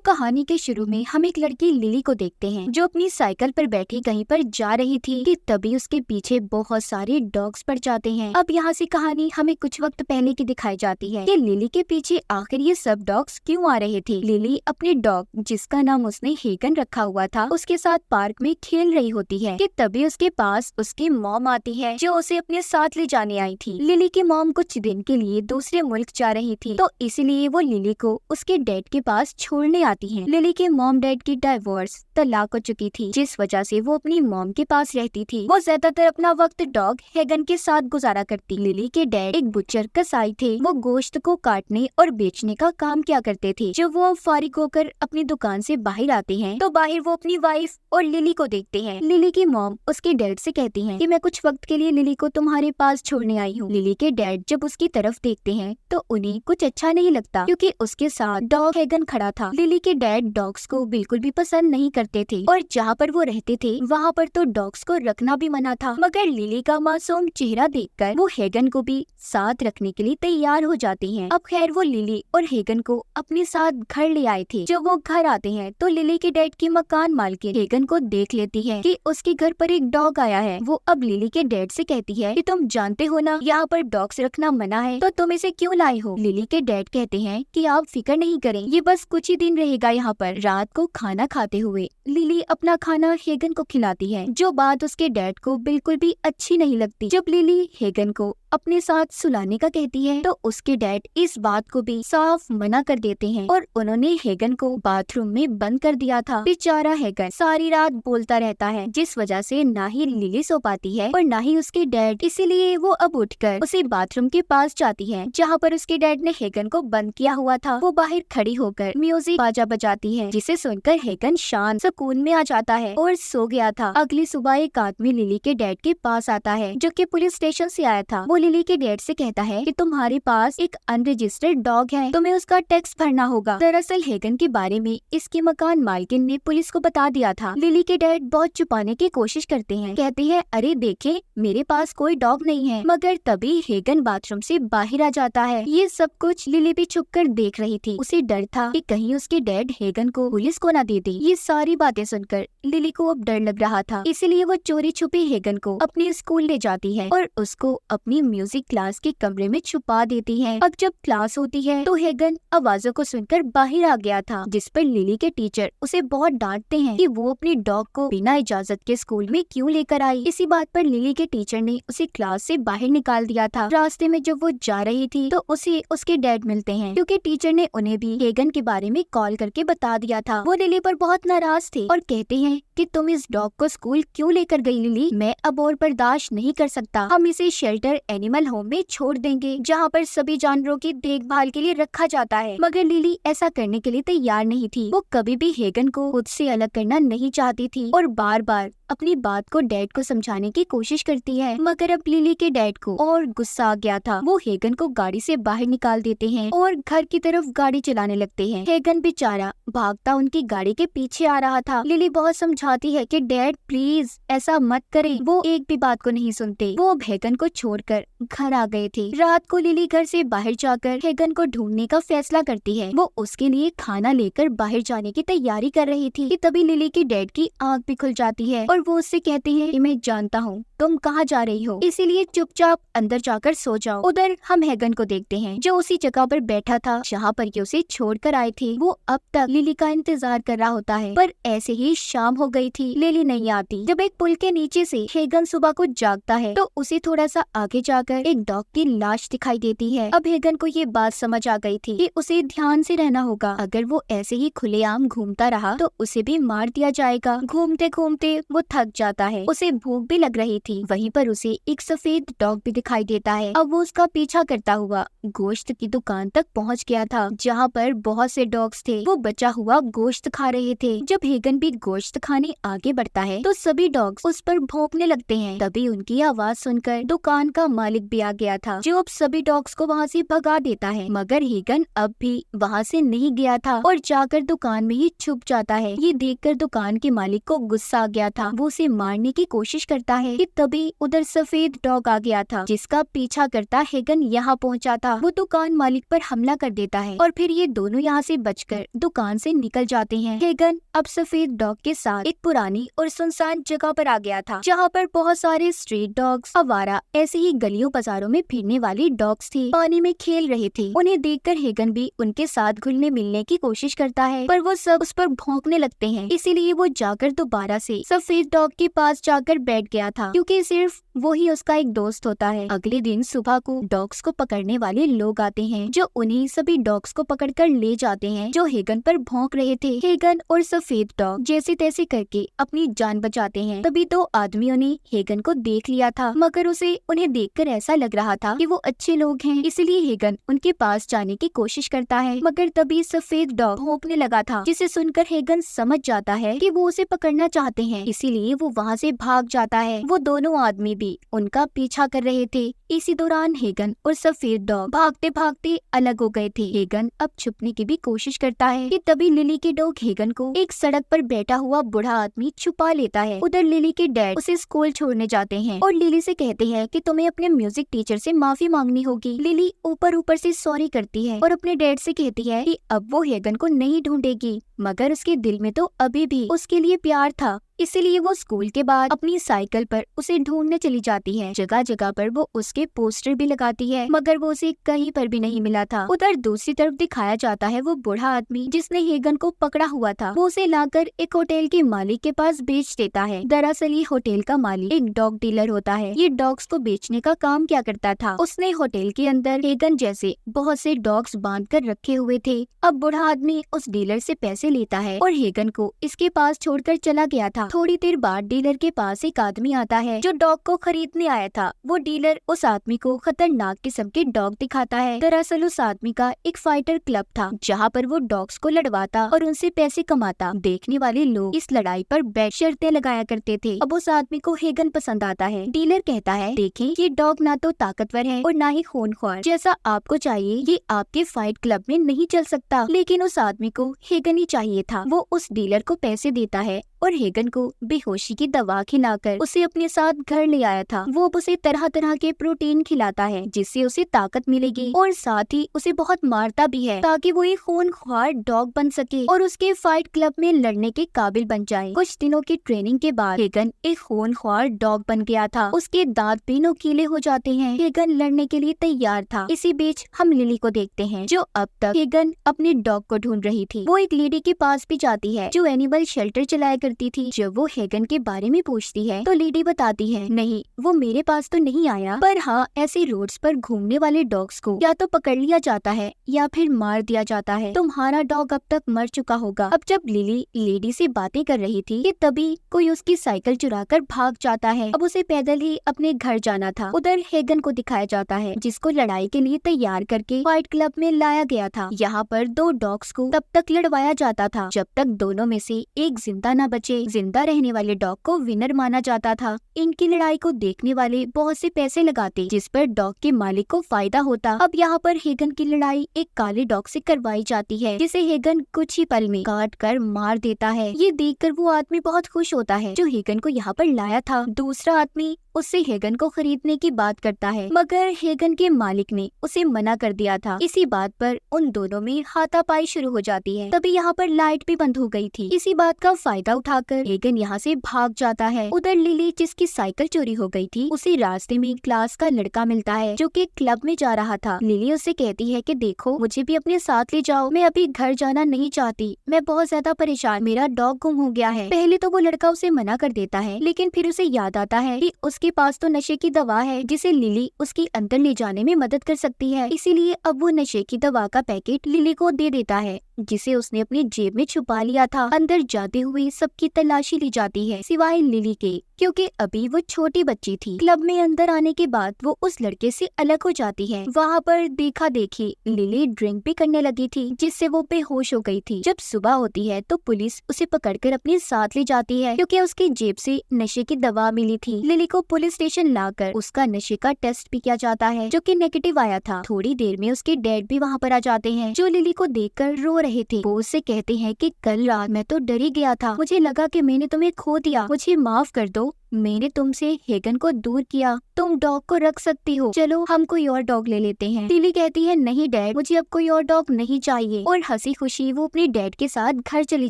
कहानी के शुरू में हम एक लड़की लिली को देखते हैं जो अपनी साइकिल पर बैठी कहीं पर जा रही थी कि तभी उसके पीछे बहुत सारे डॉग्स पड़ जाते हैं। अब यहाँ से कहानी हमें कुछ वक्त पहले की दिखाई जाती है कि लिली के पीछे आखिर ये सब डॉग्स क्यों आ रहे थे। लिली अपने डॉग जिसका नाम उसने हेगन रखा हुआ था उसके साथ पार्क में खेल रही होती है कि तभी उसके पास उसकी मॉम आती है जो उसे अपने साथ ले जाने आई थी। लिली की मॉम कुछ दिन के लिए दूसरे मुल्क जा रही थी तो इसीलिए वो लिली को उसके डैड के पास छोड़ने आती हैं। लिली के मॉम डैड की डाइवोर्स तलाक हो चुकी थी जिस वजह से वो अपनी मॉम के पास रहती थी। वो ज्यादातर अपना वक्त डॉग हेगन के साथ गुजारा करती। लिली के डैड एक बुचर कसाई थे। वो गोश्त को काटने और बेचने का काम किया करते थे। जब वो फारिग होकर अपनी दुकान से बाहर आते हैं तो बाहर वो अपनी वाइफ और लिली को देखते हैं। लिली की मॉम उसके डैड से कहती है कि मैं कुछ वक्त के लिए लिली को तुम्हारे पास छोड़ने आई हूँ। लिली के डैड जब उसकी तरफ देखते हैं तो उन्हें कुछ अच्छा नहीं लगता क्योंकि उसके साथ डॉग हेगन खड़ा था। लिली के डैड डॉग्स को बिल्कुल भी पसंद नहीं करते थे और जहाँ पर वो रहते थे वहाँ पर तो डॉग्स को रखना भी मना था। मगर लिली का मासूम चेहरा देखकर वो हेगन को भी साथ रखने के लिए तैयार हो जाती हैं। अब खैर वो लिली और हेगन को अपने साथ घर ले आए थे। जब वो घर आते हैं तो लिली के डैड की मकान मालकिन हेगन को देख लेती है कि उसके घर पर एक डॉग आया है। वो अब लिली के डैड से कहती है कि तुम जानते हो ना यहाँ पर डॉग्स रखना मना है तो तुम इसे क्यों लाए हो। लिली के डैड कहते हैं कि आप फिक्र नहीं करें, ये बस कुछ ही दिन रहेगा यहाँ पर। रात को खाना खाते हुए लिली अपना खाना हेगन को खिलाती है जो बात उसके डैड को बिल्कुल भी अच्छी नहीं लगती। जब लिली हेगन को अपने साथ सुलाने का कहती है तो उसके डैड इस बात को भी साफ मना कर देते हैं और उन्होंने हेगन को बाथरूम में बंद कर दिया था। बेचारा हेगन सारी रात बोलता रहता है जिस वजह से ना ही लिली सो पाती है और ना ही उसके डैड। इसीलिए वो अब उठकर उसी बाथरूम के पास जाती है जहाँ पर उसके डैड ने हेगन को बंद किया हुआ था। वो बाहर खड़ी होकर म्यूजिक बाजा बजाती है जिसे सुनकर हेगन शांत सुकून में आ जाता है और सो गया था। अगली सुबह एक आदमी लिली के डैड के पास आता है जो कि पुलिस स्टेशन से आया था। वो लिली के डैड से कहता है कि तुम्हारे पास एक अनरजिस्टर्ड डॉग है, तुम्हें उसका टैक्स भरना होगा। दरअसल हेगन के बारे में इसके मकान मालकिन ने पुलिस को बता दिया था। लिली के डैड बहुत छुपाने की कोशिश करते हैं, कहते हैं अरे देखे मेरे पास कोई डॉग नहीं है। मगर तभी हेगन बाथरूम से बाहर आ जाता है। ये सब कुछ लिली भी छुप कर देख रही थी। उसे डर था कि कहीं उसके डैड हेगन को पुलिस को न दे दे। ये सारी बातें सुनकर लिली को अब डर लग रहा था। इसीलिए वो चोरी छुपे हेगन को अपने स्कूल ले जाती है और उसको अपनी म्यूजिक क्लास के कमरे में छुपा देती है। अब जब क्लास होती है तो हेगन आवाजों को सुनकर बाहर आ गया था जिस पर लिली के टीचर उसे बहुत डांटते हैं कि वो अपने डॉग को बिना इजाजत के स्कूल में क्यों लेकर आई। इसी बात पर लिली के टीचर ने उसे क्लास से बाहर निकाल दिया था। रास्ते में जब वो जा रही थी तो उसे उसके डैड मिलते हैं क्योंकि टीचर ने उन्हें भी हेगन के बारे में कॉल करके बता दिया था। वो लिली पर बहुत नाराज थे और कहते हैं कि तुम इस डॉग को स्कूल क्यों लेकर गई लिली, मैं अब और बर्दाश्त नहीं कर सकता। हम इसे शेल्टर एनिमल होम में छोड़ देंगे जहाँ पर सभी जानवरों की देखभाल के लिए रखा जाता है। मगर लिली ऐसा करने के लिए तैयार नहीं थी। वो कभी भी हेगन को खुद से अलग करना नहीं चाहती थी और बार बार अपनी बात को डैड को समझाने की कोशिश करती है। मगर अब लिली के डैड को और गुस्सा आ गया था। वो हेगन को गाड़ी से बाहर निकाल देते हैं और घर की तरफ गाड़ी चलाने लगते हैं। हेगन बेचारा भागता उनकी गाड़ी के पीछे आ रहा था। लिली बहुत समझाती है कि डैड प्लीज ऐसा मत करें। वो एक भी बात को नहीं सुनते। वो अब हेगन को छोड़कर घर आ गए थे। रात को लिली घर से बाहर जाकर हेगन को ढूंढने का फैसला करती है। वो उसके लिए खाना लेकर बाहर जाने की तैयारी कर रही थी कि तभी लिली के डैड की आंख भी खुल जाती है और वो उससे कहते हैं कि मैं जानता हूँ तुम कहाँ जा रही हो, इसीलिए चुपचाप अंदर जाकर सो जाओ। उधर हम हेगन को देखते हैं जो उसी जगह पर बैठा था जहाँ पर ये उसे छोड़कर आए थे। वो अब तक लिली का इंतजार कर रहा होता है पर ऐसे ही शाम हो गई थी, लिली नहीं आती। जब एक पुल के नीचे से हेगन सुबह को जागता है तो उसे थोड़ा सा आगे जाकर एक डॉग की लाश दिखाई देती है। अब हेगन को ये बात समझ आ गई थी कि उसे ध्यान से रहना होगा। अगर वो ऐसे ही खुलेआम घूमता रहा तो उसे भी मार दिया जाएगा। घूमते घूमते वो थक जाता है। उसे भूख भी लग रही थी। वहीं पर उसे एक सफेद डॉग भी दिखाई देता है। अब वो उसका पीछा करता हुआ गोश्त की दुकान तक पहुंच गया था जहाँ पर बहुत से डॉग्स थे। वो बचा हुआ गोश्त खा रहे थे। जब हेगन भी गोश्त खाने आगे बढ़ता है तो सभी डॉग्स उस पर भौंकने लगते हैं। तभी उनकी आवाज सुनकर दुकान का मालिक भी आ गया था जो अब सभी डॉग्स को वहाँ से भगा देता है। मगर हेगन अब भी वहाँ से नहीं गया था और जाकर दुकान में ही छुप जाता है। ये देखकर दुकान के मालिक को गुस्सा आ गया था। वो उसे मारने की कोशिश करता है कि तभी उधर सफेद डॉग आ गया था, जिसका पीछा करता हेगन यहाँ पहुँचा था। वो दुकान मालिक पर हमला कर देता है और फिर ये दोनों यहाँ से बचकर दुकान से निकल जाते हैं। हेगन अब सफेद डॉग के साथ एक पुरानी और सुनसान जगह पर आ गया था, जहाँ पर बहुत सारे स्ट्रीट डॉग्स, आवारा, ऐसे ही गलियों बाजारों में फिरने वाली डॉग्स थे, पानी में खेल रहे थे। उन्हें देखकर हेगन भी उनके साथ घुलने मिलने की कोशिश करता है, पर वो सब उस पर भौंकने लगते हैं। इसीलिए वो जाकर दोबारा से सफेद डॉग के पास जाकर बैठ गया था, क्योंकि सिर्फ वो ही उसका एक दोस्त होता है। अगले दिन सुबह को डॉग्स को पकड़ने वाले लोग आते हैं, जो उन्हीं सभी डॉग्स को पकड़कर ले जाते हैं जो हेगन पर भौंक रहे थे। हेगन और सफेद डॉग जैसे तैसे करके अपनी जान बचाते हैं। तभी दो आदमियों ने हेगन को देख लिया था, मगर उसे उन्हें देखकर ऐसा लग रहा था कि वो अच्छे लोग हैं, इसलिए हेगन उनके पास जाने की कोशिश करता है। मगर तभी सफेद डॉग भौंकने लगा था, जिसे सुनकर हेगन समझ जाता है कि वो उसे पकड़ना चाहते हैं, इसीलिए वो वहाँ से भाग जाता है। वो दोनों आदमी भी उनका पीछा कर रहे थे। इसी दौरान हेगन और सफेद डॉग भागते भागते अलग हो गए थे। हेगन अब छुपने की भी कोशिश करता है कि तभी लिली के डॉग हेगन को एक सड़क पर बैठा हुआ बूढ़ा आदमी छुपा लेता है। उधर लिली के डैड उसे स्कूल छोड़ने जाते हैं और लिली से कहते हैं कि तुम्हें अपने म्यूजिक टीचर से माफी मांगनी होगी। लिली ऊपर ऊपर से सॉरी करती है और अपने डैड से कहती है कि अब वो हेगन को नहीं ढूंढेगी, मगर उसके दिल में तो अभी भी उसके लिए प्यार था, इसीलिए वो स्कूल के बाद अपनी साइकिल पर उसे ढूंढने चली जाती है। जगह जगह पर वो उसके पोस्टर भी लगाती है, मगर वो उसे कहीं पर भी नहीं मिला था। उधर दूसरी तरफ दिखाया जाता है वो बूढ़ा आदमी जिसने हेगन को पकड़ा हुआ था, वो उसे लाकर एक होटल के मालिक के पास बेच देता है। दरअसल ये होटल का मालिक एक डॉग डीलर होता है। ये डॉग्स को बेचने का काम क्या करता था, उसने होटल के अंदर हेगन जैसे बहुत से डॉग्स बांध कर रखे हुए थे। अब बूढ़ा आदमी उस डीलर से पैसे लेता है और हेगन को इसके पास छोड़कर चला गया था। थोड़ी देर बाद डीलर के पास एक आदमी आता है जो डॉग को खरीदने आया था। वो डीलर उस आदमी को खतरनाक किस्म के डॉग दिखाता है। दरअसल उस आदमी का एक फाइटर क्लब था, जहाँ पर वो डॉग्स को लड़वाता और उनसे पैसे कमाता। देखने वाले लोग इस लड़ाई पर बेट शर्तें लगाया करते थे। अब उस आदमी को हेगन पसंद आता है। डीलर कहता है, देखें ये डॉग ना तो ताकतवर है और ना ही खूनख्वार, जैसा आपको चाहिए ये आपके फाइट क्लब में नहीं चल सकता। लेकिन उस आदमी को हेगन ही चाहिए था। वो उस डीलर को पैसे देता है और हेगन को बेहोशी की दवा खिलाकर उसे अपने साथ घर ले आया था। वो उसे तरह तरह के प्रोटीन खिलाता है जिससे उसे ताकत मिलेगी, और साथ ही उसे बहुत मारता भी है ताकि वो एक खूनख्वार डॉग बन सके और उसके फाइट क्लब में लड़ने के काबिल बन जाए। कुछ दिनों की ट्रेनिंग के बाद हेगन एक खूनख्वार डॉग बन गया था। उसके दांत भी नुकीले हो जाते हैं। हेगन लड़ने के लिए तैयार था। इसी बीच हम लिली को देखते हैं, जो अब तक हेगन अपने डॉग को ढूंढ रही थी। वो एक लेडी के पास भी जाती है जो एनिमल शेल्टर चलाया करती थी। जब वो हेगन के बारे में पूछती है तो लेडी बताती है, नहीं वो मेरे पास तो नहीं आया, पर हाँ ऐसे रोड्स पर घूमने वाले डॉग्स को या तो पकड़ लिया जाता है या फिर मार दिया जाता है। तुम्हारा डॉग अब तक मर चुका होगा। अब जब लिली लेडी से बातें कर रही थी कि तभी कोई उसकी साइकिल चुराकर भाग जाता है। अब उसे पैदल ही अपने घर जाना था। उधर हेगन को दिखाया जाता है जिसको लड़ाई के लिए तैयार करके फाइट क्लब में लाया गया था। यहाँ पर दो डॉग्स को तब तक लड़वाया जाता था जब तक दोनों में से एक जिंदा न बचे। जिंदा रहने वाले डॉग को विनर माना जाता था। इनकी लड़ाई को देखने वाले बहुत से पैसे लगाते, जिस पर डॉग के मालिक को फायदा होता। अब यहाँ पर हेगन की लड़ाई एक काले डॉग से करवाई जाती है, जिसे हेगन कुछ ही पल में काट कर मार देता है। ये देखकर वो आदमी बहुत खुश होता है जो हेगन को यहाँ पर लाया था। दूसरा आदमी उससे हेगन को खरीदने की बात करता है, मगर हेगन के मालिक ने उसे मना कर दिया था। इसी बात पर उन दोनों में हाथापाई शुरू हो जाती है। तभी यहाँ पर लाइट भी बंद हो गई थी। इसी बात का फायदा उठाकर हेगन यहाँ से भाग जाता है। उधर लिली, जिसकी साइकिल चोरी हो गई थी, उसे रास्ते में क्लास का लड़का मिलता है जो कि क्लब में जा रहा था। लिली उससे कहती है कि देखो मुझे भी अपने साथ ले जाओ, मैं अभी घर जाना नहीं चाहती, मैं बहुत ज्यादा परेशान, मेरा डॉग गुम हो गया है। पहले तो वो लड़का उसे मना कर देता है, लेकिन फिर उसे याद आता है कि उसके पास तो नशे की दवा है जिसे लिली उसकी अंदर ले जाने में मदद कर सकती है। इसीलिए अब वो नशे की दवा का पैकेट लिली को दे देता है, जिसे उसने अपनी जेब में छुपा लिया था। अंदर जाते हुए सबकी तलाशी ली जाती है सिवाय लिली के, क्योंकि अभी वो छोटी बच्ची थी। क्लब में अंदर आने के बाद वो उस लड़के से अलग हो जाती है। वहाँ पर देखा देखी लिली ड्रिंक भी करने लगी थी, जिससे वो बेहोश हो गई थी। जब सुबह होती है तो पुलिस उसे पकड़कर अपने साथ ले जाती है, क्योंकि उसकी जेब से नशे की दवा मिली थी। लिली को पुलिस स्टेशन लाकर उसका नशे का टेस्ट भी किया जाता है, जो कि नेगेटिव आया था। थोड़ी देर में उसके डैड भी वहाँ पर आ जाते हैं, जो लिली को देखकर रो रहे थे। वो उससे कहते हैं कि कल रात मैं तो डर ही गया था, मुझे लगा कि मैंने तुम्हें खो दिया, मुझे माफ कर दो, मैंने तुमसे हेगन को दूर किया, तुम डॉग को रख सकती हो, चलो हम कोई और डॉग ले लेते हैं। लिली कहती है नहीं डैड, मुझे अब कोई और डॉग नहीं चाहिए, और हंसी खुशी वो अपने डैड के साथ घर चली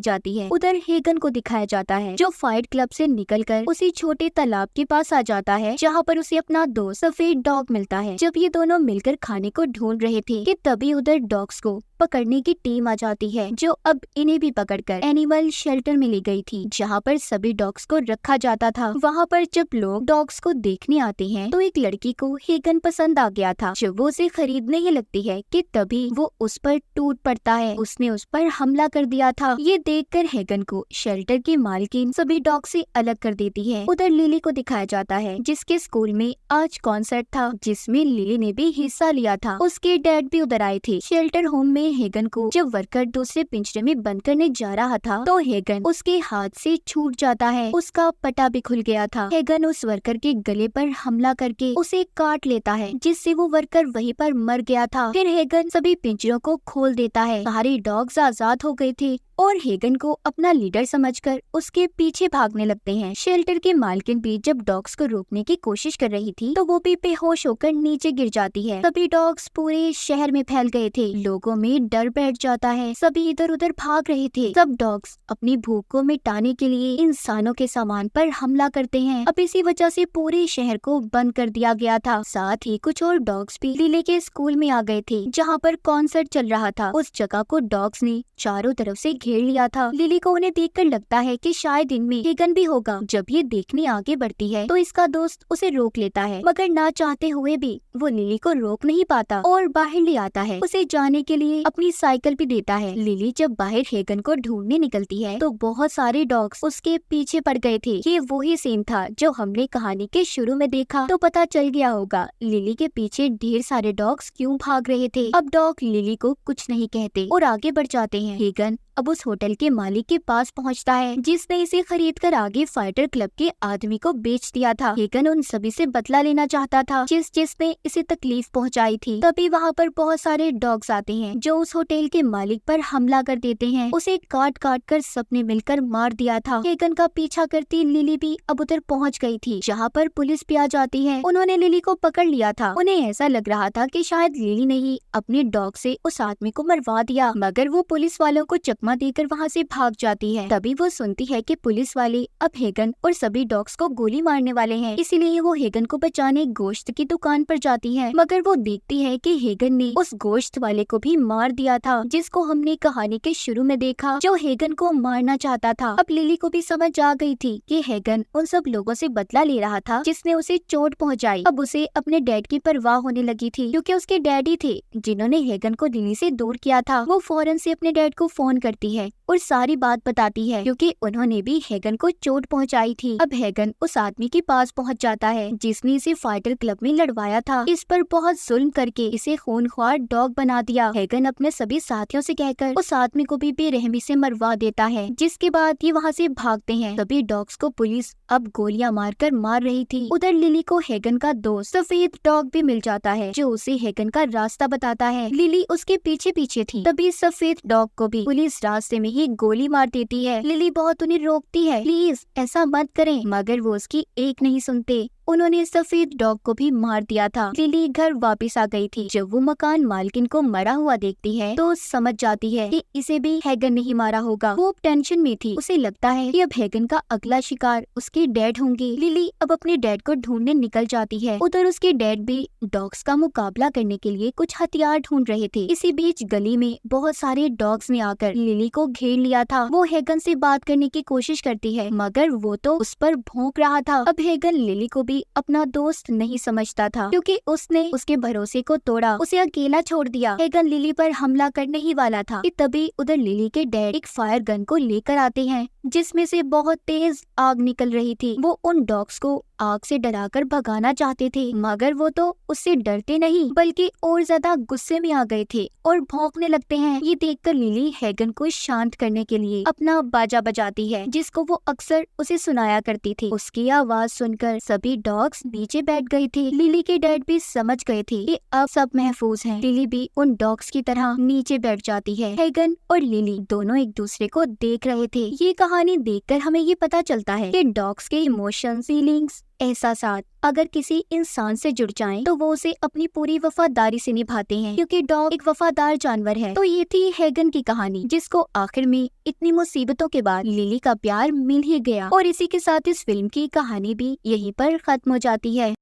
जाती है। उधर हेगन को दिखाया जाता है जो फाइट क्लब से निकलकर उसी छोटे तालाब के पास आ जाता है जहाँ पर उसे अपना दोस्त सफेद डॉग मिलता है। जब ये दोनों मिलकर खाने को ढूंढ रहे थे कि तभी उधर डॉग्स को पकड़ने की टीम आ जाती है जो अब इन्हें भी पकड़कर एनिमल शेल्टर में ले गई थी जहाँ पर सभी डॉग्स को रखा जाता था। वहाँ पर जब लोग डॉग्स को देखने आते हैं तो एक लड़की को हेगन पसंद आ गया था। जब वो उसे खरीदने ही लगती है कि तभी वो उस पर टूट पड़ता है, उसने उस पर हमला कर दिया था। ये देखकर हेगन को शेल्टर की मालकिन सभी डॉग से अलग कर देती है। उधर लिली को दिखाया जाता है जिसके स्कूल में आज कॉन्सर्ट था जिसमें लिली ने भी हिस्सा लिया था। उसके डैड भी उधर आए थे। शेल्टर होम में हेगन को जब वर्कर दूसरे पिंजरे में बंद करने जा रहा था तो हेगन उसके हाथ से छूट जाता है, उसका पटा भी खुल गया था। हेगन उस वर्कर के गले पर हमला करके उसे काट लेता है जिससे वो वर्कर वहीं पर मर गया था। फिर हेगन सभी पिंजरों को खोल देता है। सारे डॉग्स आजाद हो गए थे और हेगन को अपना लीडर समझकर उसके पीछे भागने लगते हैं। शेल्टर की मालकिन भी जब डॉग्स को रोकने की कोशिश कर रही थी तो वो भी बेहोश होकर नीचे गिर जाती है। सभी डॉग्स पूरे शहर में फैल गए थे, लोगों में डर बैठ जाता है, सभी इधर उधर भाग रहे थे। सब डॉग्स अपनी भूख को मिटाने के लिए इंसानों के सामान पर हमला करते हैं। अब इसी वजह से पूरे शहर को बंद कर दिया गया था। साथ ही कुछ और डॉग्स भी लिली के स्कूल में आ गए थे जहाँ पर कॉन्सर्ट चल रहा था। उस जगह को डॉग्स ने चारों तरफ से घेर लिया था। लिली को उन्हें देखकर लगता है कि शायद इनमें हेगन भी होगा। जब ये देखने आगे बढ़ती है तो इसका दोस्त उसे रोक लेता है, मगर ना चाहते हुए भी वो लिली को रोक नहीं पाता और बाहर ले आता है। उसे जाने के लिए अपनी साइकिल भी देता है। लिली जब बाहर हेगन को ढूंढने निकलती है तो बहुत सारे डॉग्स उसके पीछे पड़ गए थे। ये वही सीन था जो हमने कहानी के शुरू में देखा, तो पता चल गया होगा लिली के पीछे ढेर सारे डॉग्स क्यों भाग रहे थे। अब डॉग लिली को कुछ नहीं कहते और आगे बढ़ जाते हैं। हेगन अब उस होटल के मालिक के पास पहुंचता है जिसने इसे खरीदकर आगे फाइटर क्लब के आदमी को बेच दिया था। हेगन उन सभी से बदला लेना चाहता था जिसने इसे तकलीफ पहुंचाई थी। तभी वहां पर बहुत सारे डॉग्स आते हैं जो उस होटल के मालिक पर हमला कर देते हैं। उसे काट काट कर सबने मिलकर मार दिया था। हेगन का पीछा करती लिली भी अब उधर पहुंच गई थी जहाँ पर पुलिस भी आ जाती है। उन्होंने लिली को पकड़ लिया था। उन्हें ऐसा लग रहा था कि शायद लिली ने ही अपने डॉग से उस आदमी को मरवा दिया, मगर वो पुलिस वालों को चकमा देकर वहाँ से भाग जाती है। तभी वो सुनती है कि पुलिस वाले अब हेगन और सभी डॉग्स को गोली मारने वाले हैं, इसीलिए वो हेगन को बचाने गोश्त की दुकान पर जाती है। मगर वो देखती है कि हेगन ने उस गोश्त वाले को भी मार दिया था जिसको हमने कहानी के शुरू में देखा, जो हेगन को मारना चाहता था। अब लिली को भी समझ आ गई थी कि हेगन उन सब लोगों से बदला ले रहा था जिसने उसे चोट पहुँचाई। अब उसे अपने डैड की परवाह होने लगी थी क्योंकि उसके डैडी थे जिन्होंने हेगन को लिली से दूर किया था। वो फौरन से अपने डैड को फोन करती है और सारी बात बताती है क्योंकि उन्होंने भी हेगन को चोट पहुंचाई थी। अब हेगन उस आदमी के पास पहुंच जाता है जिसने इसे फाइटर क्लब में लड़वाया था। इस पर बहुत जुल्म करके इसे खूनख्वार डॉग बना दिया। हेगन अपने सभी साथियों से कहकर उस आदमी को भी बेरहमी से मरवा देता है, जिसके बाद ये वहाँ से भागते हैं। सभी डॉग्स को पुलिस अब गोलियां मारकर मार रही थी। उधर लिली को हेगन का दोस्त सफेद डॉग भी मिल जाता है जो उसे हेगन का रास्ता बताता है। लिली उसके पीछे पीछे थी। तभी सफेद डॉग को भी पुलिस रास्ते में ही गोली मार देती है। लिली बहुत उन्हें रोकती है, प्लीज ऐसा मत करें, मगर वो उसकी एक नहीं सुनते। उन्होंने सफेद डॉग को भी मार दिया था। लिली घर वापस आ गई थी। जब वो मकान मालकिन को मरा हुआ देखती है तो समझ जाती है कि इसे भी हेगन ने ही मारा होगा। वो टेंशन में थी, उसे लगता है कि अब हेगन का अगला शिकार उसके डैड होंगे। लिली अब अपने डैड को ढूंढने निकल जाती है। उधर उसके डैड भी डॉग्स का मुकाबला करने के लिए कुछ हथियार ढूंढ रहे थे। इसी बीच गली में बहुत सारे डॉग्स ने आकर लिली को घेर लिया था। वो हेगन से बात करने की कोशिश करती है मगर वो तो उस पर भौंक रहा था। अब हेगन लिली को भी अपना दोस्त नहीं समझता था क्योंकि उसने उसके भरोसे को तोड़ा, उसे अकेला छोड़ दिया। हेगन लिली पर हमला करने ही वाला था कि तभी उधर लिली के डैड एक फायर गन को लेकर आते हैं जिसमें से बहुत तेज आग निकल रही थी। वो उन डॉग्स को आग से डराकर भगाना चाहते थे मगर वो तो उससे डरते नहीं बल्कि और ज्यादा गुस्से में आ गए थे और भौंकने लगते हैं। ये देखकर लिली हेगन को शांत करने के लिए अपना बाजा बजाती है जिसको वो अक्सर उसे सुनाया करती थी। उसकी आवाज सुनकर सभी डॉग्स नीचे बैठ गए थे। लिली के डैड भी समझ गए थे कि अब सब महफूज हैं। लिली भी उन डॉग्स की तरह नीचे बैठ जाती है। हेगन और लिली दोनों एक दूसरे को देख रहे थे। ये कहानी देखकर हमें ये पता चलता है कि डॉग्स के इमोशंस, फीलिंग्स, एहसासात अगर किसी इंसान से जुड़ जाएं तो वो उसे अपनी पूरी वफादारी से निभाते हैं, क्योंकि डॉग एक वफादार जानवर है। तो ये थी हैगन की कहानी, जिसको आखिर में इतनी मुसीबतों के बाद लिली का प्यार मिल ही गया। और इसी के साथ इस फिल्म की कहानी भी यहीं पर खत्म हो जाती है।